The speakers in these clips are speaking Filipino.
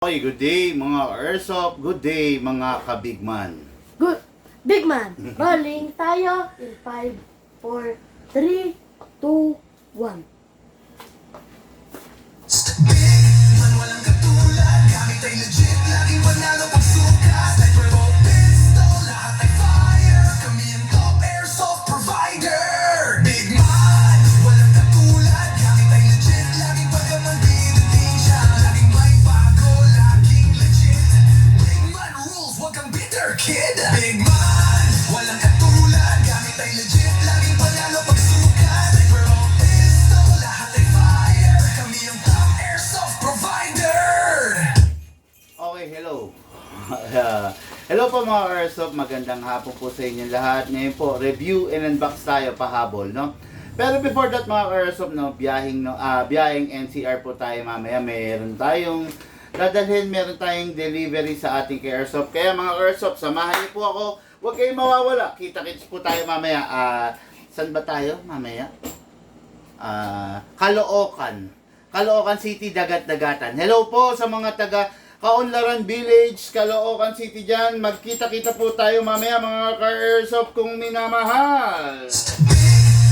Okay, good day mga Airsoft, good day mga kabigman. Good. Big man. Rolling tayo in 5, 4, 3, 2, 1. Man walang katulad, gamit ay legit, laging panalo pagsukat. Sniper o pistol, lahat ay fire. Kami ang top airsoft provider. Big man, walang katulad, gamit ay legit, laging pagkamandidating siya. Laging may bago, laging legit. Big man rules, wag kang bitter kid. Big man, walang katulad, gamit ay legit, laging panalo pagsukat. Sniper o pistol, lahat ay fire. Kami ang top airsoft provider. Okay, hello. Hello po mga Airsoft, magandang hapon po sa inyo lahat. Ngayon po, review and unbox tayo pahabol, no? Pero before that mga Airsoft, no, biyaheng NCR po tayo mamaya. Meron tayong dadalhin, meron tayong delivery sa ating kay Airsoft. Kaya mga Airsoft, samahan niyo po ako. Huwag kayong mawawala. Kita-kits po tayo mamaya. Saan ba tayo mamaya? Caloocan City, Dagat-Dagatan. Hello po sa mga taga Kaunlaran Village, Caloocan City dyan. Magkita-kita po tayo mamaya mga ka-Airsoft kung minamahal.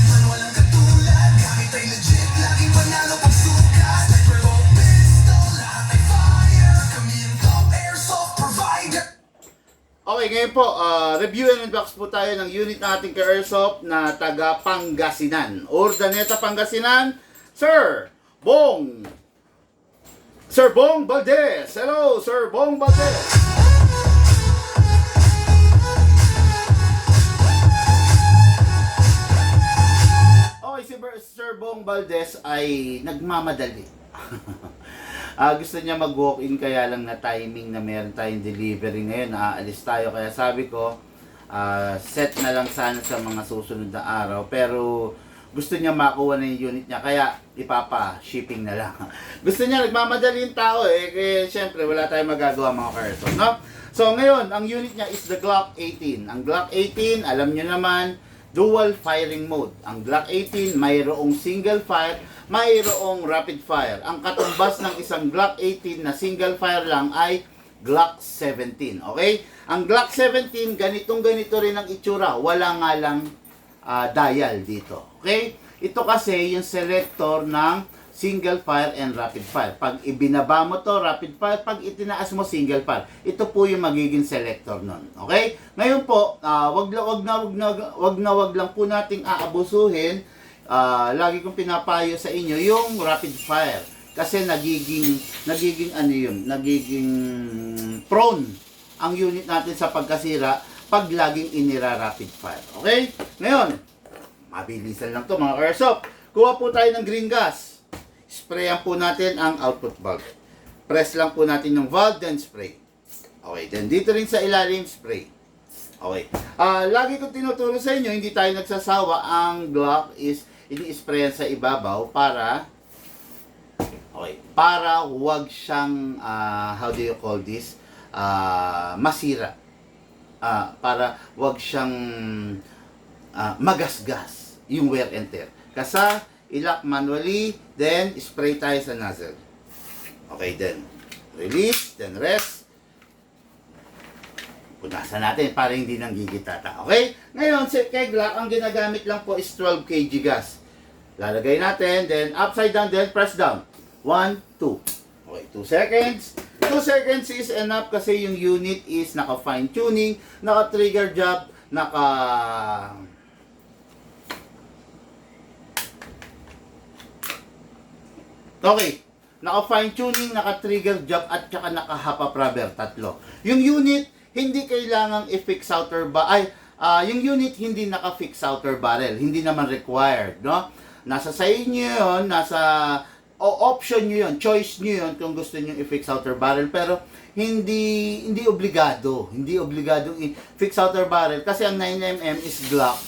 Man walang katulad, gamit ay legit, laging panalo pagsukat. Sniper o pistol, lahat ay fire. Kami ang top airsoft provider. Okay, ngayon po, review and unbox po tayo ng unit nating ka-Airsoft na taga Pangasinan. Urdaneta, Pangasinan. Sir Bong Valdez. Hello, Sir Bong Valdez. Okay, si Sir Bong Valdez ay nagmamadali. Gusto niya mag-walk-in kaya lang na timing na meron tayong delivery ngayon. Aalis tayo kaya sabi ko, set na lang sana sa mga susunod na araw. Pero gusto niya makuha na yung unit niya kaya ipapa-shipping na lang. Gusto niya, nagmamadali yung tao kaya syempre wala tayong magagawa mga Airsoft, no? So ngayon, ang unit niya is the Glock 18. Ang Glock 18, alam niyo naman, dual firing mode. Ang Glock 18, mayroong single fire, mayroong rapid fire. Ang katumbas ng isang Glock 18 na single fire lang ay Glock 17. Okay? Ang Glock 17, ganito rin ang itsura. Wala nga lang dial dito. Okay? Ito kasi yung selector ng single fire and rapid fire. Pag ibinaba mo to, rapid fire. Pag itinaas mo, single fire. Ito po yung magiging selector nun. Okay? Ngayon po, wag lang po nating aabusuhin. Lagi kong pinapayo sa inyo yung rapid fire. Kasi nagiging prone ang unit natin sa pagkasira pag laging inira rapid fire. Okay? Ngayon, mabilisan lang to mga Airsoft. Kuha po tayo ng green gas. Sprayan po natin ang output valve. Press lang po natin yung valve, then spray. Okay, then dito rin sa ilalim, spray. Okay. Lagi ko tinuturo sa inyo, hindi tayo nagsasawa. Ang Glock is ini-sprayan sa ibabaw para huwag siyang, how do you call this? Masira. Para huwag siyang magasgas yung wear and tear. Kasa, ilock manually, then spray tayo sa nozzle. Okay, then release, then rest. Punasan natin para hindi nang gigitata. Okay? Ngayon, kay Glock, ang ginagamit lang po is 12 kg gas. Lalagay natin, then upside down, then press down. 1, 2. Okay, 2 seconds. 2 seconds is enough kasi yung unit is naka-fine tuning, naka-trigger job, Okay. Naka-fine tuning, naka-trigger job, at saka naka-hop-up rubber, tatlo. Yung unit, hindi kailangang i-fix outer yung unit hindi naka-fix outer barrel. Hindi naman required, no? Nasa sa inyo yun, option nyo yun, choice nyo yun kung gusto nyo i-fix outer barrel. Pero, hindi obligado. Hindi obligado i-fix outer barrel. Kasi ang 9mm is Glock.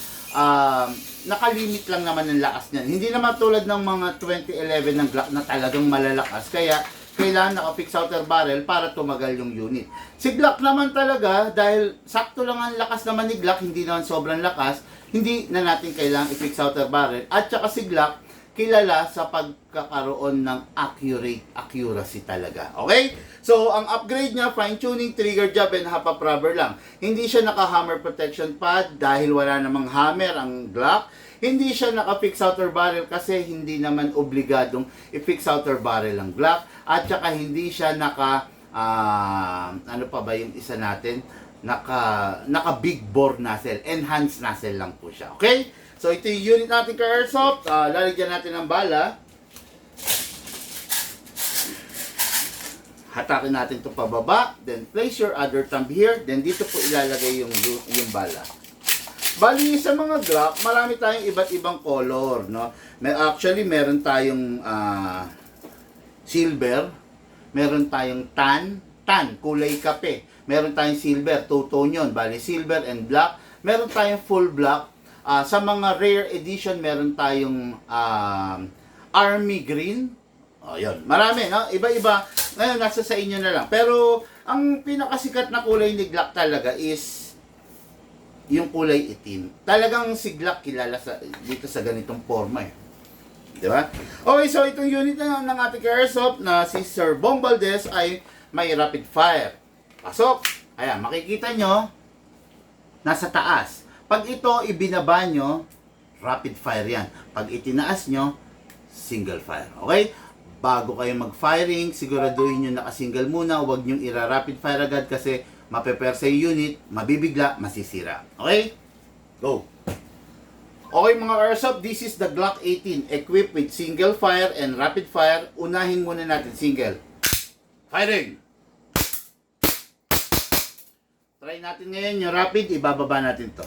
Nakalimit lang naman ng lakas niyan. Hindi naman tulad ng mga 2011 ng Glock na talagang malalakas. Kaya, kailangan naka-fix outer barrel para tumagal yung unit. Si Glock naman talaga, dahil sakto lang ang lakas naman ni Glock, hindi naman sobrang lakas, hindi na natin kailangan i-fix outer barrel. At saka si Glock, kilala sa pagkakaroon ng accuracy talaga. Okay? So, ang upgrade niya, fine-tuning, trigger job, and half-up rubber lang. Hindi siya naka-hammer protection pad dahil wala namang hammer ang Glock. Hindi siya naka-fix outer barrel kasi hindi naman obligadong i-fix outer barrel ang Glock. At saka hindi siya ano pa ba yung isa natin? Naka big bore nozzle. Enhanced nozzle lang po siya. Okay? So, ito yung unit natin ka Airsoft. Lalagyan natin ng bala. Hatakin natin ito pababa, then place your other thumb here, then dito po ilalagay yung bala. Bali, sa mga Glock, marami tayong iba't ibang color, no? Actually, meron tayong silver, meron tayong tan, kulay kape. Meron tayong silver, two-tone yun, bali silver and black. Meron tayong full black. Sa mga rare edition, meron tayong army green. Yun. Marami, no? Iba-iba. Ngayon, nasa sa inyo na lang. Pero, ang pinakasikat na kulay ni Glock talaga is yung kulay itim. Talagang si Glock kilala dito sa ganitong forma eh. Di ba? Okay, so itong unit na ng ating Airsoft na si Sir Bong Valdez ay may rapid fire. Pasok! Ayan, makikita nyo, nasa taas. Pag ito ibinaba nyo, rapid fire yan. Pag itinaas nyo, single fire. Okay? Bago kayo mag-firing, siguraduhin nyo naka-single muna. Huwag nyo ira-rapid fire agad kasi mapepersa yung unit, mabibigla, masisira. Okay? Go! Okay mga Airsoft, this is the Glock 18 equipped with single fire and rapid fire. Unahin muna natin single. Firing! Try natin ngayon yung rapid, ibababa natin to.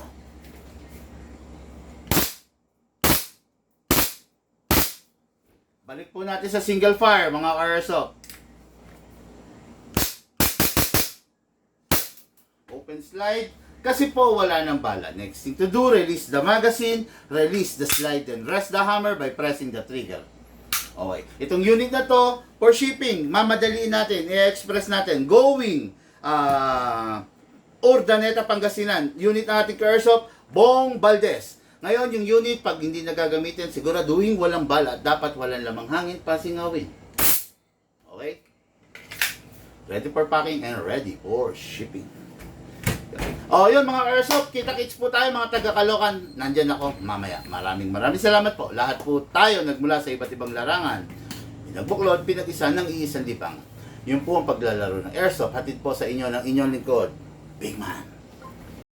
Balik po natin sa single fire, mga Airsoft. Open slide. Kasi po wala ng bala. Next thing to do, release the magazine, release the slide, and rest the hammer by pressing the trigger. Okay. Itong unit na to, for shipping, mamadaliin natin, i-express natin, going, Urdaneta, Pangasinan. Unit natin ka Airsoft, Bong Valdez. Ngayon, yung unit, pag hindi nagagamitin, siguraduhin walang bala. Dapat walang lamang hangin, pasingawin. Okay? Ready for packing and ready for shipping. Yun mga Airsoft, kita-kits po tayo mga taga-Caloocan. Nandyan ako mamaya. Maraming salamat po. Lahat po tayo nagmula sa iba't ibang larangan. Pinagbuklod, pinag-isa ng iisang lipang. Yun po ang paglalaro ng Airsoft. Hatid po sa inyo ng inyong lingkod, Big Man.